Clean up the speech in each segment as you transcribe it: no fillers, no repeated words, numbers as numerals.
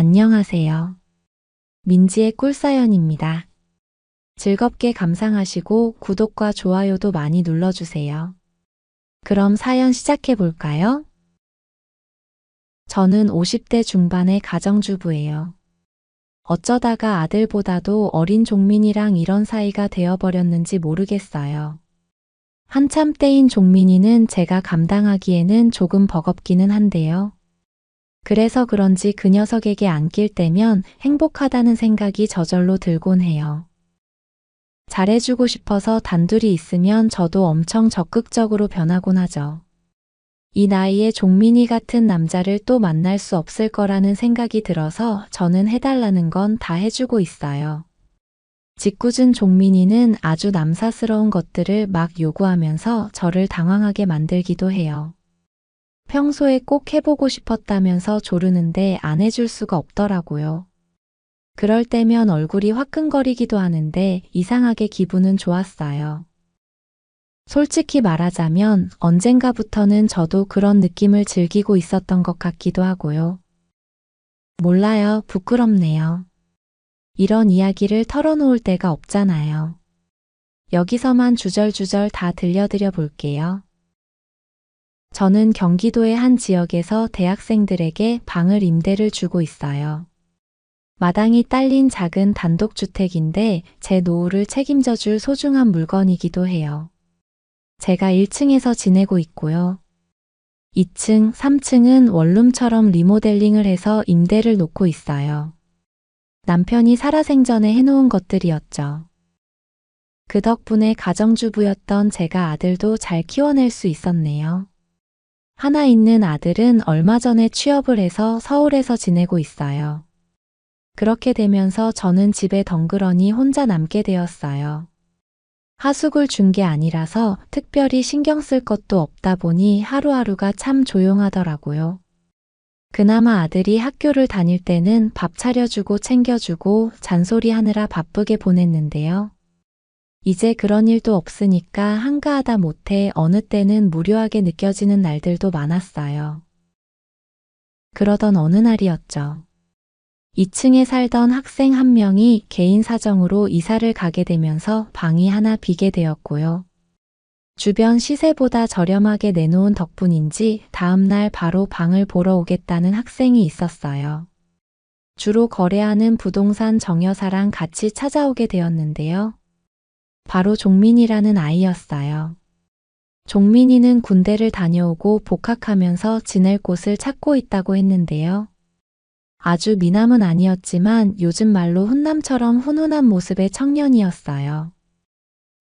안녕하세요. 민지의 꿀사연입니다. 즐겁게 감상하시고 구독과 좋아요도 많이 눌러주세요. 그럼 사연 시작해 볼까요? 저는 50대 중반의 가정주부예요. 어쩌다가 아들보다도 어린 종민이랑 이런 사이가 되어버렸는지 모르겠어요. 한참 때인 종민이는 제가 감당하기에는 조금 버겁기는 한데요. 그래서 그런지 그 녀석에게 안길 때면 행복하다는 생각이 저절로 들곤 해요. 잘해주고 싶어서 단둘이 있으면 저도 엄청 적극적으로 변하곤 하죠. 이 나이에 종민이 같은 남자를 또 만날 수 없을 거라는 생각이 들어서 저는 해달라는 건 다 해주고 있어요. 짓궂은 종민이는 아주 남사스러운 것들을 막 요구하면서 저를 당황하게 만들기도 해요. 평소에 꼭 해보고 싶었다면서 조르는데 안 해줄 수가 없더라고요. 그럴 때면 얼굴이 화끈거리기도 하는데 이상하게 기분은 좋았어요. 솔직히 말하자면 언젠가부터는 저도 그런 느낌을 즐기고 있었던 것 같기도 하고요. 몰라요, 부끄럽네요. 이런 이야기를 털어놓을 데가 없잖아요. 여기서만 주절주절 다 들려드려 볼게요. 저는 경기도의 한 지역에서 대학생들에게 방을 임대를 주고 있어요. 마당이 딸린 작은 단독주택인데 제 노후를 책임져 줄 소중한 물건이기도 해요. 제가 1층에서 지내고 있고요. 2층, 3층은 원룸처럼 리모델링을 해서 임대를 놓고 있어요. 남편이 살아생전에 해놓은 것들이었죠. 그 덕분에 가정주부였던 제가 아들도 잘 키워낼 수 있었네요. 하나 있는 아들은 얼마 전에 취업을 해서 서울에서 지내고 있어요. 그렇게 되면서 저는 집에 덩그러니 혼자 남게 되었어요. 하숙을 준 게 아니라서 특별히 신경 쓸 것도 없다 보니 하루하루가 참 조용하더라고요. 그나마 아들이 학교를 다닐 때는 밥 차려주고 챙겨주고 잔소리하느라 바쁘게 보냈는데요. 이제 그런 일도 없으니까 한가하다 못해 어느 때는 무료하게 느껴지는 날들도 많았어요. 그러던 어느 날이었죠. 2층에 살던 학생 한 명이 개인 사정으로 이사를 가게 되면서 방이 하나 비게 되었고요. 주변 시세보다 저렴하게 내놓은 덕분인지 다음날 바로 방을 보러 오겠다는 학생이 있었어요. 주로 거래하는 부동산 정여사랑 같이 찾아오게 되었는데요. 바로 종민이라는 아이였어요. 종민이는 군대를 다녀오고 복학하면서 지낼 곳을 찾고 있다고 했는데요. 아주 미남은 아니었지만 요즘 말로 훈남처럼 훈훈한 모습의 청년이었어요.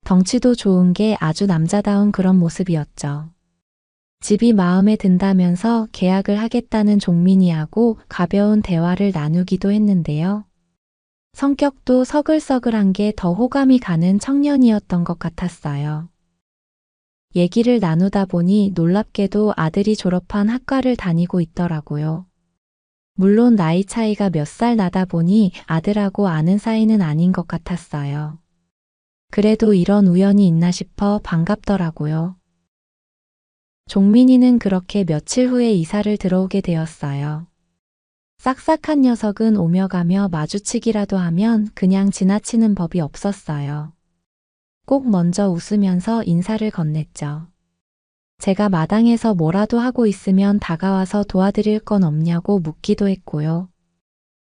덩치도 좋은 게 아주 남자다운 그런 모습이었죠. 집이 마음에 든다면서 계약을 하겠다는 종민이하고 가벼운 대화를 나누기도 했는데요. 성격도 서글서글한 게 더 호감이 가는 청년이었던 것 같았어요. 얘기를 나누다 보니 놀랍게도 아들이 졸업한 학과를 다니고 있더라고요. 물론 나이 차이가 몇 살 나다 보니 아들하고 아는 사이는 아닌 것 같았어요. 그래도 이런 우연이 있나 싶어 반갑더라고요. 종민이는 그렇게 며칠 후에 이사를 들어오게 되었어요. 싹싹한 녀석은 오며 가며 마주치기라도 하면 그냥 지나치는 법이 없었어요. 꼭 먼저 웃으면서 인사를 건넸죠. 제가 마당에서 뭐라도 하고 있으면 다가와서 도와드릴 건 없냐고 묻기도 했고요.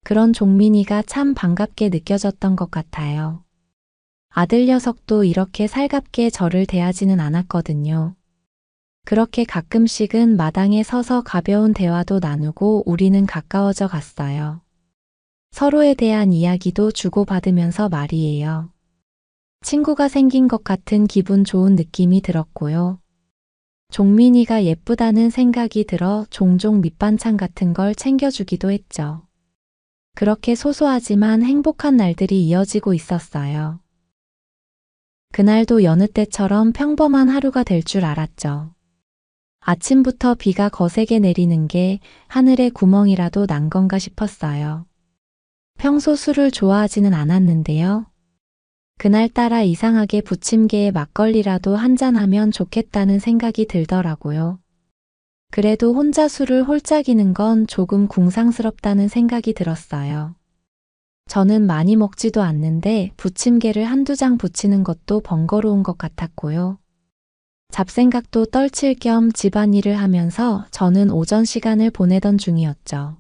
그런 종민이가 참 반갑게 느껴졌던 것 같아요. 아들 녀석도 이렇게 살갑게 저를 대하지는 않았거든요. 그렇게 가끔씩은 마당에 서서 가벼운 대화도 나누고 우리는 가까워져 갔어요. 서로에 대한 이야기도 주고받으면서 말이에요. 친구가 생긴 것 같은 기분 좋은 느낌이 들었고요. 종민이가 예쁘다는 생각이 들어 종종 밑반찬 같은 걸 챙겨주기도 했죠. 그렇게 소소하지만 행복한 날들이 이어지고 있었어요. 그날도 여느 때처럼 평범한 하루가 될 줄 알았죠. 아침부터 비가 거세게 내리는 게 하늘에 구멍이라도 난 건가 싶었어요. 평소 술을 좋아하지는 않았는데요. 그날따라 이상하게 부침개에 막걸리라도 한잔하면 좋겠다는 생각이 들더라고요. 그래도 혼자 술을 홀짝이는 건 조금 궁상스럽다는 생각이 들었어요. 저는 많이 먹지도 않는데 부침개를 한두 장 부치는 것도 번거로운 것 같았고요. 잡생각도 떨칠 겸 집안일을 하면서 저는 오전 시간을 보내던 중이었죠.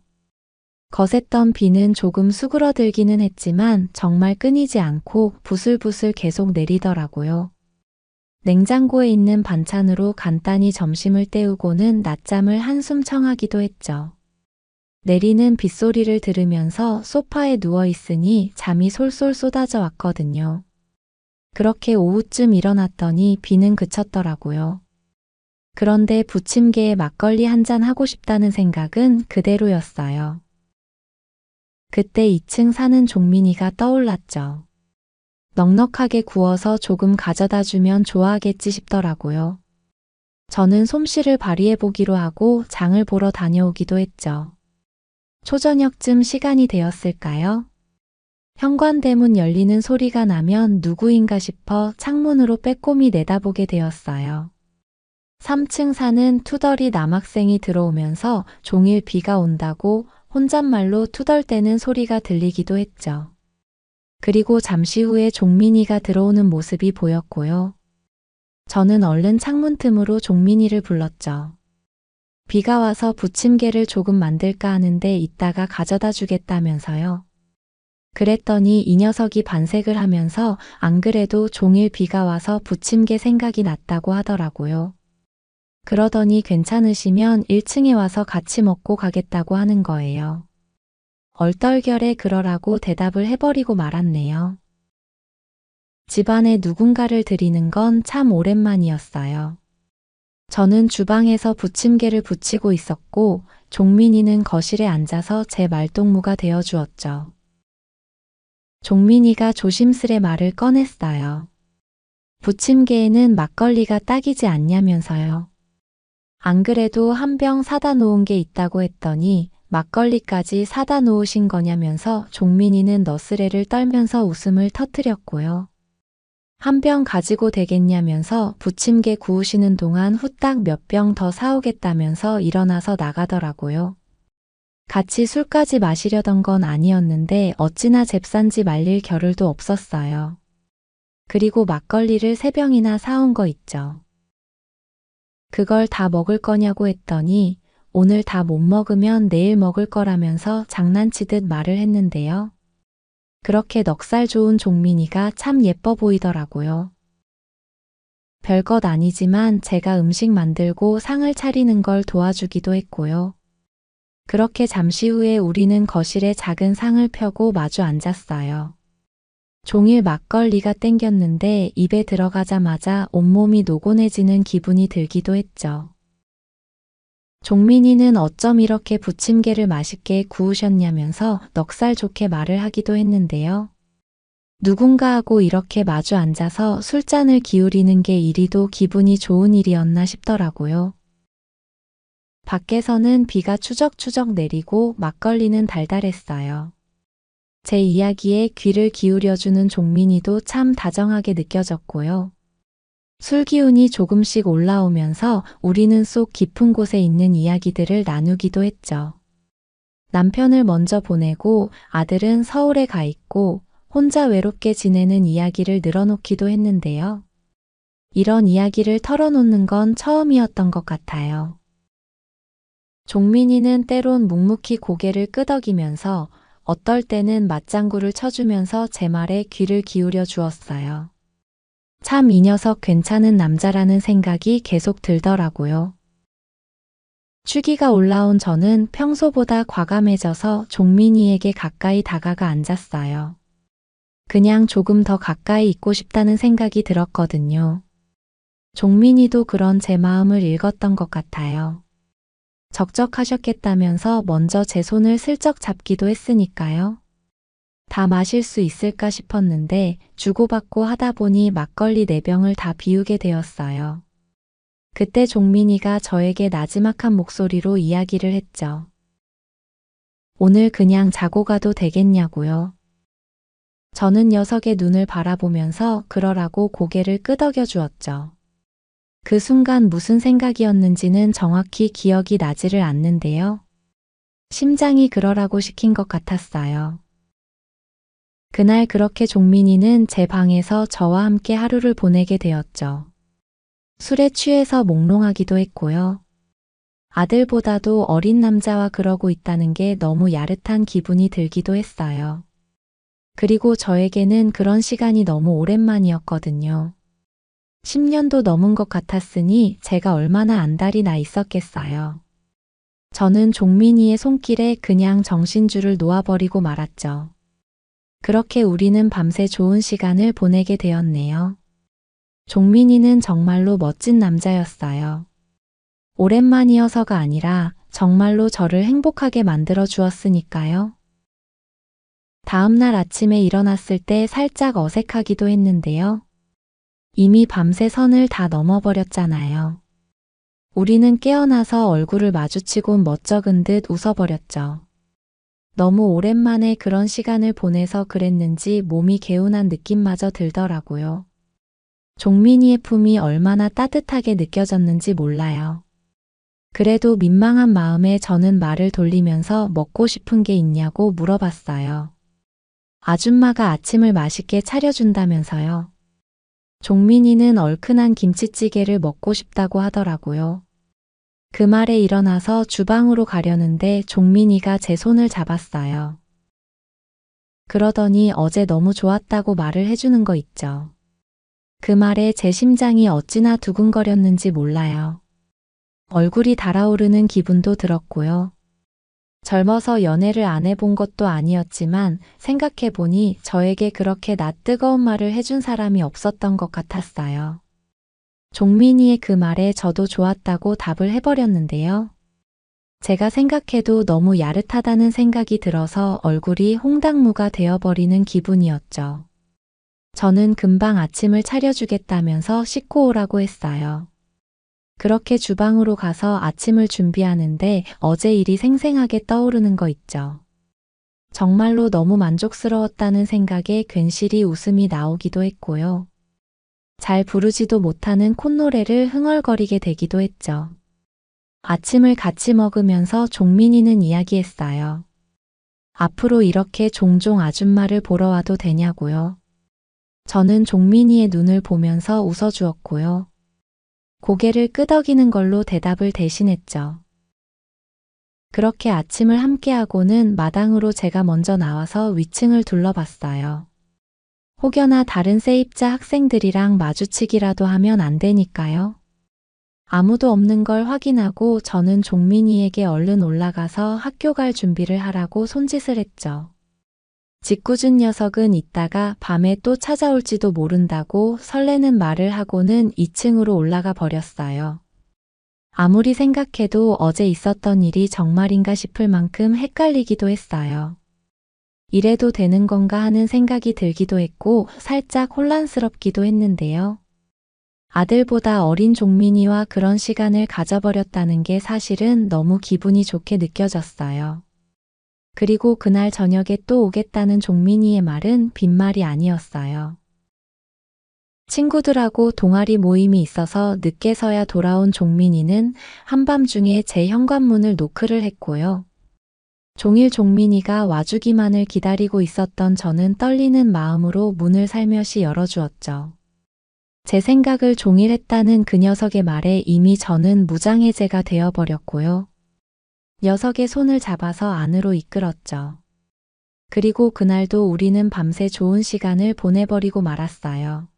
거셌던 비는 조금 수그러들기는 했지만 정말 끊이지 않고 부슬부슬 계속 내리더라고요. 냉장고에 있는 반찬으로 간단히 점심을 때우고는 낮잠을 한숨 청하기도 했죠. 내리는 빗소리를 들으면서 소파에 누워 있으니 잠이 솔솔 쏟아져 왔거든요. 그렇게 오후쯤 일어났더니 비는 그쳤더라고요. 그런데 부침개에 막걸리 한 잔 하고 싶다는 생각은 그대로였어요. 그때 2층 사는 종민이가 떠올랐죠. 넉넉하게 구워서 조금 가져다 주면 좋아하겠지 싶더라고요. 저는 솜씨를 발휘해보기로 하고 장을 보러 다녀오기도 했죠. 초저녁쯤 시간이 되었을까요? 현관대문 열리는 소리가 나면 누구인가 싶어 창문으로 빼꼼히 내다보게 되었어요. 3층 사는 투덜이 남학생이 들어오면서 종일 비가 온다고 혼잣말로 투덜대는 소리가 들리기도 했죠. 그리고 잠시 후에 종민이가 들어오는 모습이 보였고요. 저는 얼른 창문 틈으로 종민이를 불렀죠. 비가 와서 부침개를 조금 만들까 하는데 이따가 가져다 주겠다면서요. 그랬더니 이 녀석이 반색을 하면서 안 그래도 종일 비가 와서 부침개 생각이 났다고 하더라고요. 그러더니 괜찮으시면 1층에 와서 같이 먹고 가겠다고 하는 거예요. 얼떨결에 그러라고 대답을 해버리고 말았네요. 집안에 누군가를 들이는 건 참 오랜만이었어요. 저는 주방에서 부침개를 부치고 있었고 종민이는 거실에 앉아서 제 말동무가 되어 주었죠. 종민이가 조심스레 말을 꺼냈어요. 부침개에는 막걸리가 딱이지 않냐면서요. 안 그래도 한 병 사다 놓은 게 있다고 했더니 막걸리까지 사다 놓으신 거냐면서 종민이는 너스레를 떨면서 웃음을 터뜨렸고요. 한 병 가지고 되겠냐면서 부침개 구우시는 동안 후딱 몇 병 더 사오겠다면서 일어나서 나가더라고요. 같이 술까지 마시려던 건 아니었는데 어찌나 잽싼지 말릴 겨를도 없었어요. 그리고 막걸리를 3병이나 사온 거 있죠. 그걸 다 먹을 거냐고 했더니 오늘 다 못 먹으면 내일 먹을 거라면서 장난치듯 말을 했는데요. 그렇게 넉살 좋은 종민이가 참 예뻐 보이더라고요. 별것 아니지만 제가 음식 만들고 상을 차리는 걸 도와주기도 했고요. 그렇게 잠시 후에 우리는 거실에 작은 상을 펴고 마주 앉았어요. 종일 막걸리가 땡겼는데 입에 들어가자마자 온몸이 노곤해지는 기분이 들기도 했죠. 종민이는 어쩜 이렇게 부침개를 맛있게 구우셨냐면서 넉살 좋게 말을 하기도 했는데요. 누군가하고 이렇게 마주 앉아서 술잔을 기울이는 게 이리도 기분이 좋은 일이었나 싶더라고요. 밖에서는 비가 추적추적 내리고 막걸리는 달달했어요. 제 이야기에 귀를 기울여주는 종민이도 참 다정하게 느껴졌고요. 술 기운이 조금씩 올라오면서 우리는 속 깊은 곳에 있는 이야기들을 나누기도 했죠. 남편을 먼저 보내고 아들은 서울에 가 있고 혼자 외롭게 지내는 이야기를 늘어놓기도 했는데요. 이런 이야기를 털어놓는 건 처음이었던 것 같아요. 종민이는 때론 묵묵히 고개를 끄덕이면서 어떨 때는 맞장구를 쳐주면서 제 말에 귀를 기울여 주었어요. 참 이 녀석 괜찮은 남자라는 생각이 계속 들더라고요. 취기가 올라온 저는 평소보다 과감해져서 종민이에게 가까이 다가가 앉았어요. 그냥 조금 더 가까이 있고 싶다는 생각이 들었거든요. 종민이도 그런 제 마음을 읽었던 것 같아요. 적적하셨겠다면서 먼저 제 손을 슬쩍 잡기도 했으니까요. 다 마실 수 있을까 싶었는데 주고받고 하다 보니 막걸리 4병을 다 비우게 되었어요. 그때 종민이가 저에게 나지막한 목소리로 이야기를 했죠. 오늘 그냥 자고 가도 되겠냐고요. 저는 녀석의 눈을 바라보면서 그러라고 고개를 끄덕여 주었죠. 그 순간 무슨 생각이었는지는 정확히 기억이 나지를 않는데요. 심장이 그러라고 시킨 것 같았어요. 그날 그렇게 종민이는 제 방에서 저와 함께 하루를 보내게 되었죠. 술에 취해서 몽롱하기도 했고요. 아들보다도 어린 남자와 그러고 있다는 게 너무 야릇한 기분이 들기도 했어요. 그리고 저에게는 그런 시간이 너무 오랜만이었거든요. 10년도 넘은 것 같았으니 제가 얼마나 안달이 나 있었겠어요. 저는 종민이의 손길에 그냥 정신줄을 놓아버리고 말았죠. 그렇게 우리는 밤새 좋은 시간을 보내게 되었네요. 종민이는 정말로 멋진 남자였어요. 오랜만이어서가 아니라 정말로 저를 행복하게 만들어 주었으니까요. 다음날 아침에 일어났을 때 살짝 어색하기도 했는데요. 이미 밤새 선을 다 넘어버렸잖아요. 우리는 깨어나서 얼굴을 마주치곤 멋쩍은 듯 웃어버렸죠. 너무 오랜만에 그런 시간을 보내서 그랬는지 몸이 개운한 느낌마저 들더라고요. 종민이의 품이 얼마나 따뜻하게 느껴졌는지 몰라요. 그래도 민망한 마음에 저는 말을 돌리면서 먹고 싶은 게 있냐고 물어봤어요. 아줌마가 아침을 맛있게 차려준다면서요. 종민이는 얼큰한 김치찌개를 먹고 싶다고 하더라고요. 그 말에 일어나서 주방으로 가려는데 종민이가 제 손을 잡았어요. 그러더니 어제 너무 좋았다고 말을 해주는 거 있죠. 그 말에 제 심장이 어찌나 두근거렸는지 몰라요. 얼굴이 달아오르는 기분도 들었고요. 젊어서 연애를 안 해본 것도 아니었지만 생각해보니 저에게 그렇게 낯뜨거운 말을 해준 사람이 없었던 것 같았어요. 종민이의 그 말에 저도 좋았다고 답을 해버렸는데요. 제가 생각해도 너무 야릇하다는 생각이 들어서 얼굴이 홍당무가 되어버리는 기분이었죠. 저는 금방 아침을 차려주겠다면서 씻고 오라고 했어요. 그렇게 주방으로 가서 아침을 준비하는데 어제 일이 생생하게 떠오르는 거 있죠. 정말로 너무 만족스러웠다는 생각에 괜시리 웃음이 나오기도 했고요. 잘 부르지도 못하는 콧노래를 흥얼거리게 되기도 했죠. 아침을 같이 먹으면서 종민이는 이야기했어요. 앞으로 이렇게 종종 아줌마를 보러 와도 되냐고요. 저는 종민이의 눈을 보면서 웃어주었고요. 고개를 끄덕이는 걸로 대답을 대신했죠. 그렇게 아침을 함께하고는 마당으로 제가 먼저 나와서 위층을 둘러봤어요. 혹여나 다른 세입자 학생들이랑 마주치기라도 하면 안 되니까요. 아무도 없는 걸 확인하고 저는 종민이에게 얼른 올라가서 학교 갈 준비를 하라고 손짓을 했죠. 짓궂은 녀석은 이따가 밤에 또 찾아올지도 모른다고 설레는 말을 하고는 2층으로 올라가 버렸어요. 아무리 생각해도 어제 있었던 일이 정말인가 싶을 만큼 헷갈리기도 했어요. 이래도 되는 건가 하는 생각이 들기도 했고 살짝 혼란스럽기도 했는데요. 아들보다 어린 종민이와 그런 시간을 가져버렸다는 게 사실은 너무 기분이 좋게 느껴졌어요. 그리고 그날 저녁에 또 오겠다는 종민이의 말은 빈말이 아니었어요. 친구들하고 동아리 모임이 있어서 늦게서야 돌아온 종민이는 한밤중에 제 현관문을 노크를 했고요. 종일 종민이가 와주기만을 기다리고 있었던 저는 떨리는 마음으로 문을 살며시 열어주었죠. 제 생각을 종일 했다는 그 녀석의 말에 이미 저는 무장해제가 되어버렸고요. 녀석의 손을 잡아서 안으로 이끌었죠. 그리고 그날도 우리는 밤새 좋은 시간을 보내버리고 말았어요.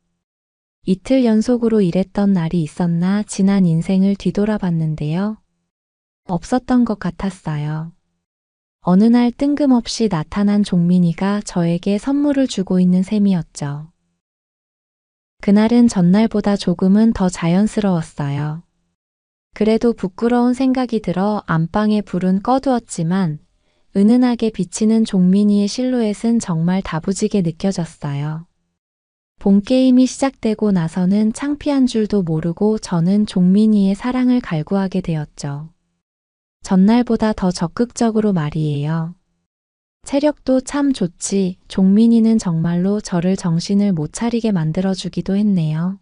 이틀 연속으로 일했던 날이 있었나 지난 인생을 뒤돌아봤는데요. 없었던 것 같았어요. 어느 날 뜬금없이 나타난 종민이가 저에게 선물을 주고 있는 셈이었죠. 그날은 전날보다 조금은 더 자연스러웠어요. 그래도 부끄러운 생각이 들어 안방에 불은 꺼두었지만 은은하게 비치는 종민이의 실루엣은 정말 다부지게 느껴졌어요. 본 게임이 시작되고 나서는 창피한 줄도 모르고 저는 종민이의 사랑을 갈구하게 되었죠. 전날보다 더 적극적으로 말이에요. 체력도 참 좋지, 종민이는 정말로 저를 정신을 못 차리게 만들어주기도 했네요.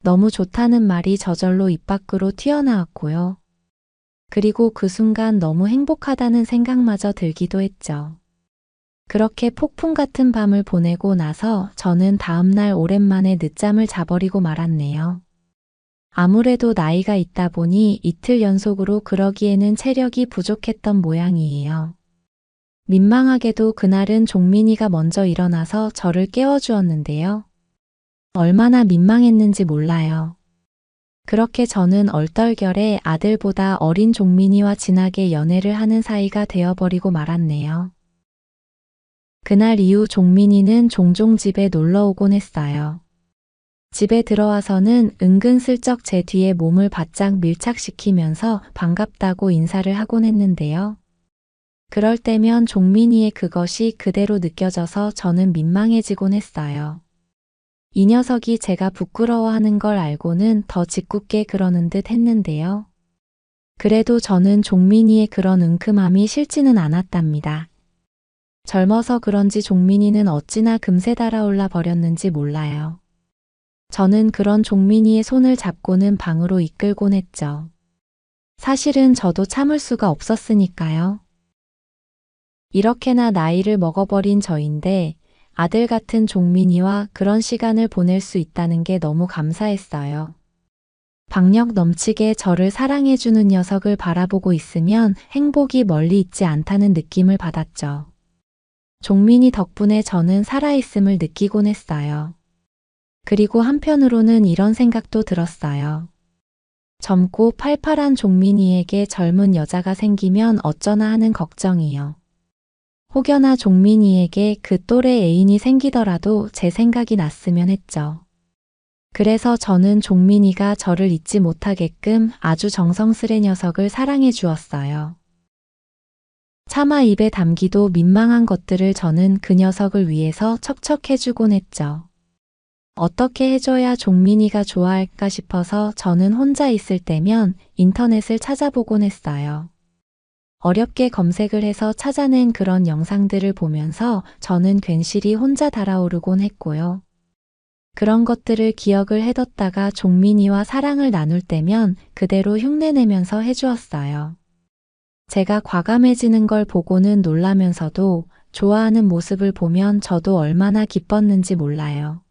너무 좋다는 말이 저절로 입 밖으로 튀어나왔고요. 그리고 그 순간 너무 행복하다는 생각마저 들기도 했죠. 그렇게 폭풍 같은 밤을 보내고 나서 저는 다음날 오랜만에 늦잠을 자버리고 말았네요. 아무래도 나이가 있다 보니 이틀 연속으로 그러기에는 체력이 부족했던 모양이에요. 민망하게도 그날은 종민이가 먼저 일어나서 저를 깨워주었는데요. 얼마나 민망했는지 몰라요. 그렇게 저는 얼떨결에 아들보다 어린 종민이와 진하게 연애를 하는 사이가 되어버리고 말았네요. 그날 이후 종민이는 종종 집에 놀러 오곤 했어요. 집에 들어와서는 은근슬쩍 제 뒤에 몸을 바짝 밀착시키면서 반갑다고 인사를 하곤 했는데요. 그럴 때면 종민이의 그것이 그대로 느껴져서 저는 민망해지곤 했어요. 이 녀석이 제가 부끄러워하는 걸 알고는 더 짓궂게 그러는 듯 했는데요. 그래도 저는 종민이의 그런 은큼함이 싫지는 않았답니다. 젊어서 그런지 종민이는 어찌나 금세 달아올라 버렸는지 몰라요. 저는 그런 종민이의 손을 잡고는 방으로 이끌곤 했죠. 사실은 저도 참을 수가 없었으니까요. 이렇게나 나이를 먹어버린 저인데 아들 같은 종민이와 그런 시간을 보낼 수 있다는 게 너무 감사했어요. 박력 넘치게 저를 사랑해주는 녀석을 바라보고 있으면 행복이 멀리 있지 않다는 느낌을 받았죠. 종민이 덕분에 저는 살아있음을 느끼곤 했어요. 그리고 한편으로는 이런 생각도 들었어요. 젊고 팔팔한 종민이에게 젊은 여자가 생기면 어쩌나 하는 걱정이요. 혹여나 종민이에게 그 또래 애인이 생기더라도 제 생각이 났으면 했죠. 그래서 저는 종민이가 저를 잊지 못하게끔 아주 정성스레 녀석을 사랑해 주었어요. 차마 입에 담기도 민망한 것들을 저는 그 녀석을 위해서 척척해주곤 했죠. 어떻게 해줘야 종민이가 좋아할까 싶어서 저는 혼자 있을 때면 인터넷을 찾아보곤 했어요. 어렵게 검색을 해서 찾아낸 그런 영상들을 보면서 저는 괜시리 혼자 달아오르곤 했고요. 그런 것들을 기억을 해뒀다가 종민이와 사랑을 나눌 때면 그대로 흉내내면서 해주었어요. 제가 과감해지는 걸 보고는 놀라면서도 좋아하는 모습을 보면 저도 얼마나 기뻤는지 몰라요.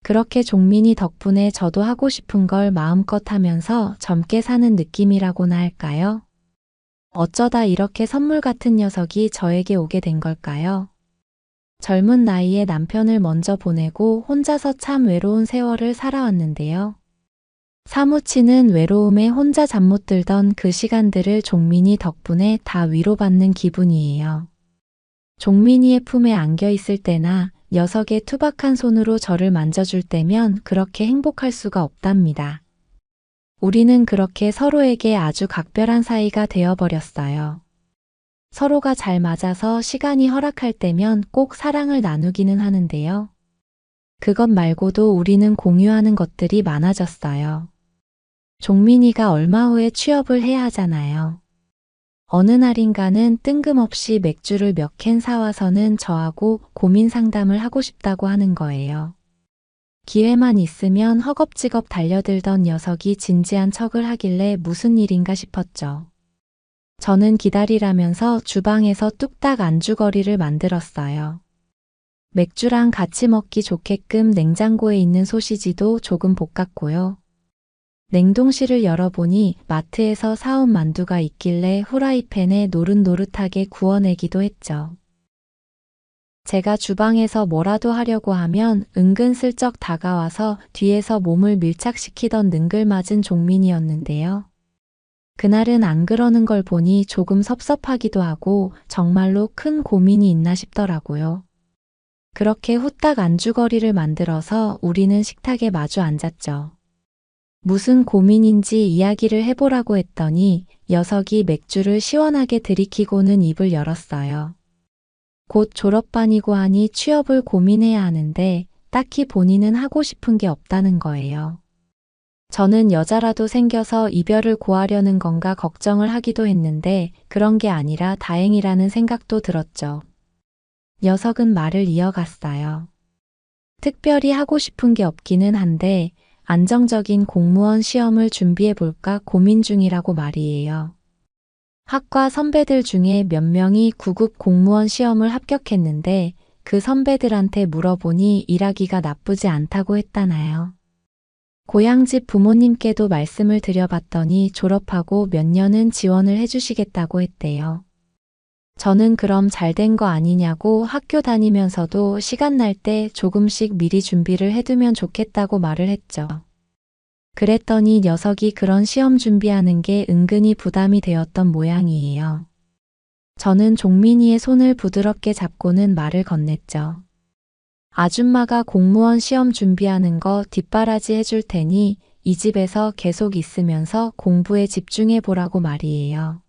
그렇게 종민이 덕분에 저도 하고 싶은 걸 마음껏 하면서 젊게 사는 느낌이라고나 할까요? 어쩌다 이렇게 선물 같은 녀석이 저에게 오게 된 걸까요? 젊은 나이에 남편을 먼저 보내고 혼자서 참 외로운 세월을 살아왔는데요. 사무치는 외로움에 혼자 잠 못 들던 그 시간들을 종민이 덕분에 다 위로받는 기분이에요. 종민이의 품에 안겨 있을 때나 녀석의 투박한 손으로 저를 만져줄 때면 그렇게 행복할 수가 없답니다. 우리는 그렇게 서로에게 아주 각별한 사이가 되어버렸어요. 서로가 잘 맞아서 시간이 허락할 때면 꼭 사랑을 나누기는 하는데요. 그것 말고도 우리는 공유하는 것들이 많아졌어요. 종민이가 얼마 후에 취업을 해야 하잖아요. 어느 날인가는 뜬금없이 맥주를 몇 캔 사와서는 저하고 고민 상담을 하고 싶다고 하는 거예요. 기회만 있으면 허겁지겁 달려들던 녀석이 진지한 척을 하길래 무슨 일인가 싶었죠. 저는 기다리라면서 주방에서 뚝딱 안주거리를 만들었어요. 맥주랑 같이 먹기 좋게끔 냉장고에 있는 소시지도 조금 볶았고요. 냉동실을 열어보니 마트에서 사온 만두가 있길래 후라이팬에 노릇노릇하게 구워내기도 했죠. 제가 주방에서 뭐라도 하려고 하면 은근슬쩍 다가와서 뒤에서 몸을 밀착시키던 능글맞은 종민이었는데요. 그날은 안 그러는 걸 보니 조금 섭섭하기도 하고 정말로 큰 고민이 있나 싶더라고요. 그렇게 후딱 안주거리를 만들어서 우리는 식탁에 마주 앉았죠. 무슨 고민인지 이야기를 해보라고 했더니 녀석이 맥주를 시원하게 들이키고는 입을 열었어요. 곧 졸업반이고 하니 취업을 고민해야 하는데 딱히 본인은 하고 싶은 게 없다는 거예요. 저는 여자라도 생겨서 이별을 고하려는 건가 걱정을 하기도 했는데 그런 게 아니라 다행이라는 생각도 들었죠. 녀석은 말을 이어갔어요. 특별히 하고 싶은 게 없기는 한데 안정적인 공무원 시험을 준비해 볼까 고민 중이라고 말이에요. 학과 선배들 중에 몇 명이 9급 공무원 시험을 합격했는데 그 선배들한테 물어보니 일하기가 나쁘지 않다고 했다나요. 고향집 부모님께도 말씀을 드려봤더니 졸업하고 몇 년은 지원을 해주시겠다고 했대요. 저는 그럼 잘 된 거 아니냐고 학교 다니면서도 시간 날 때 조금씩 미리 준비를 해두면 좋겠다고 말을 했죠. 그랬더니 녀석이 그런 시험 준비하는 게 은근히 부담이 되었던 모양이에요. 저는 종민이의 손을 부드럽게 잡고는 말을 건넸죠. 아줌마가 공무원 시험 준비하는 거 뒷바라지 해줄 테니 이 집에서 계속 있으면서 공부에 집중해 보라고 말이에요.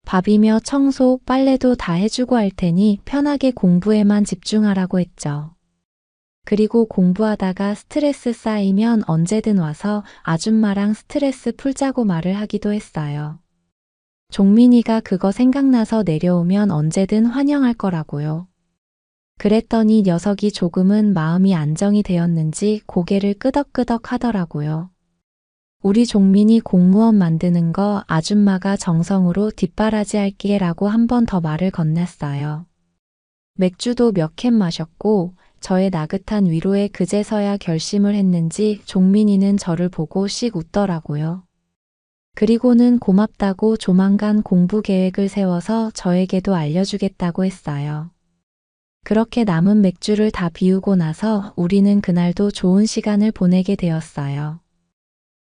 밥이며 청소, 빨래도 다 해주고 할 테니 편하게 공부에만 집중하라고 했죠. 그리고 공부하다가 스트레스 쌓이면 언제든 와서 아줌마랑 스트레스 풀자고 말을 하기도 했어요. 종민이가 그거 생각나서 내려오면 언제든 환영할 거라고요. 그랬더니 녀석이 조금은 마음이 안정이 되었는지 고개를 끄덕끄덕 하더라고요. 우리 종민이 공무원 만드는 거 아줌마가 정성으로 뒷바라지 할게 라고 한 번 더 말을 건넸어요. 맥주도 몇 캔 마셨고 저의 나긋한 위로에 그제서야 결심을 했는지 종민이는 저를 보고 씩 웃더라고요. 그리고는 고맙다고 조만간 공부 계획을 세워서 저에게도 알려주겠다고 했어요. 그렇게 남은 맥주를 다 비우고 나서 우리는 그날도 좋은 시간을 보내게 되었어요.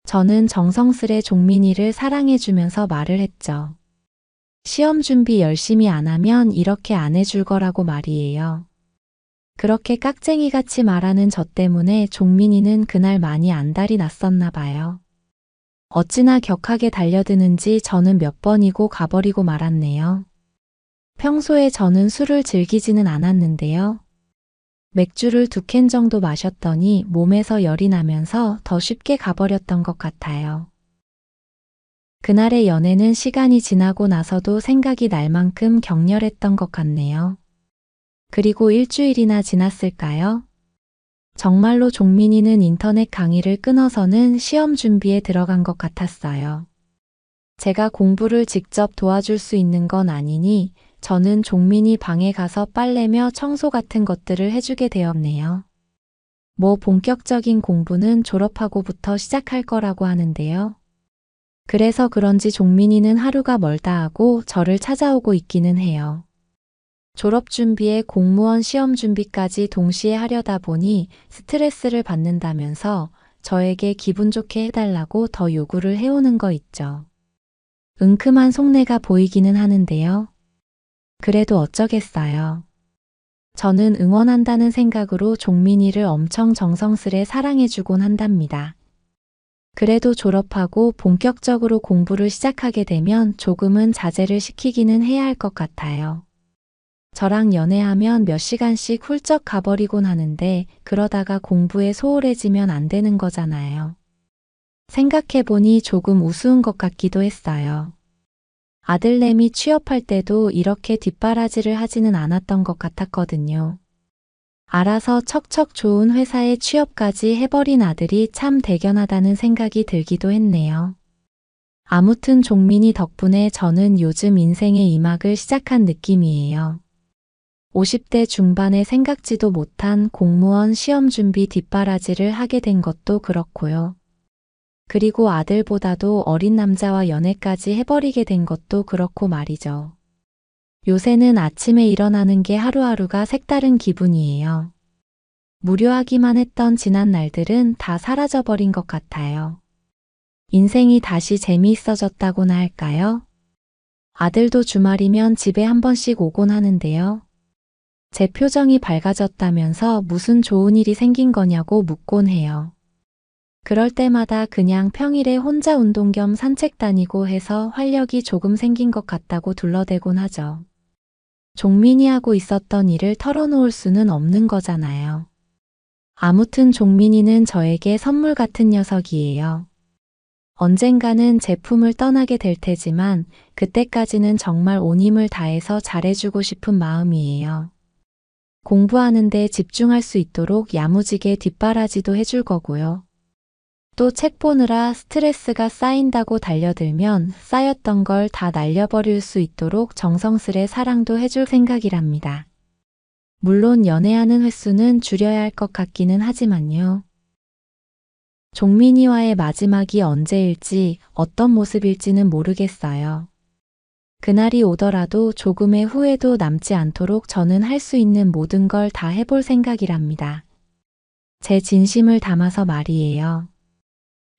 저는 정성스레 종민이를 사랑해주면서 말을 했죠. 시험 준비 열심히 안 하면 이렇게 안 해줄 거라고 말이에요. 그렇게 깍쟁이같이 말하는 저 때문에 종민이는 그날 많이 안달이 났었나 봐요. 어찌나 격하게 달려드는지 저는 몇 번이고 가버리고 말았네요. 평소에 저는 술을 즐기지는 않았는데요. 맥주를 2캔 정도 마셨더니 몸에서 열이 나면서 더 쉽게 가버렸던 것 같아요. 그날의 연애는 시간이 지나고 나서도 생각이 날 만큼 격렬했던 것 같네요. 그리고 일주일이나 지났을까요? 정말로 종민이는 인터넷 강의를 끊어서는 시험 준비에 들어간 것 같았어요. 제가 공부를 직접 도와줄 수 있는 건 아니니 저는 종민이 방에 가서 빨래며 청소 같은 것들을 해주게 되었네요. 뭐 본격적인 공부는 졸업하고부터 시작할 거라고 하는데요. 그래서 그런지 종민이는 하루가 멀다 하고 저를 찾아오고 있기는 해요. 졸업 준비에 공무원 시험 준비까지 동시에 하려다 보니 스트레스를 받는다면서 저에게 기분 좋게 해달라고 더 요구를 해오는 거 있죠. 은큼한 속내가 보이기는 하는데요. 그래도 어쩌겠어요. 저는 응원한다는 생각으로 종민이를 엄청 정성스레 사랑해주곤 한답니다. 그래도 졸업하고 본격적으로 공부를 시작하게 되면 조금은 자제를 시키기는 해야 할 것 같아요. 저랑 연애하면 몇 시간씩 훌쩍 가버리곤 하는데 그러다가 공부에 소홀해지면 안 되는 거잖아요. 생각해보니 조금 우스운 것 같기도 했어요. 아들내미 취업할 때도 이렇게 뒷바라지를 하지는 않았던 것 같았거든요. 알아서 척척 좋은 회사에 취업까지 해버린 아들이 참 대견하다는 생각이 들기도 했네요. 아무튼 종민이 덕분에 저는 요즘 인생의 2막을 시작한 느낌이에요. 50대 중반에 생각지도 못한 공무원 시험 준비 뒷바라지를 하게 된 것도 그렇고요. 그리고 아들보다도 어린 남자와 연애까지 해버리게 된 것도 그렇고 말이죠. 요새는 아침에 일어나는 게 하루하루가 색다른 기분이에요. 무료하기만 했던 지난 날들은 다 사라져버린 것 같아요. 인생이 다시 재미있어졌다고나 할까요? 아들도 주말이면 집에 한 번씩 오곤 하는데요. 제 표정이 밝아졌다면서 무슨 좋은 일이 생긴 거냐고 묻곤 해요. 그럴 때마다 그냥 평일에 혼자 운동 겸 산책 다니고 해서 활력이 조금 생긴 것 같다고 둘러대곤 하죠. 종민이하고 있었던 일을 털어놓을 수는 없는 거잖아요. 아무튼 종민이는 저에게 선물 같은 녀석이에요. 언젠가는 제품을 떠나게 될 테지만 그때까지는 정말 온 힘을 다해서 잘해주고 싶은 마음이에요. 공부하는 데 집중할 수 있도록 야무지게 뒷바라지도 해줄 거고요. 또 책 보느라 스트레스가 쌓인다고 달려들면 쌓였던 걸 다 날려버릴 수 있도록 정성스레 사랑도 해줄 생각이랍니다. 물론 연애하는 횟수는 줄여야 할 것 같기는 하지만요. 종민이와의 마지막이 언제일지 어떤 모습일지는 모르겠어요. 그날이 오더라도 조금의 후회도 남지 않도록 저는 할 수 있는 모든 걸 다 해볼 생각이랍니다. 제 진심을 담아서 말이에요.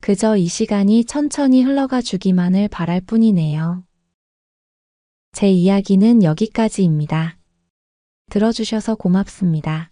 그저 이 시간이 천천히 흘러가 주기만을 바랄 뿐이네요. 제 이야기는 여기까지입니다. 들어주셔서 고맙습니다.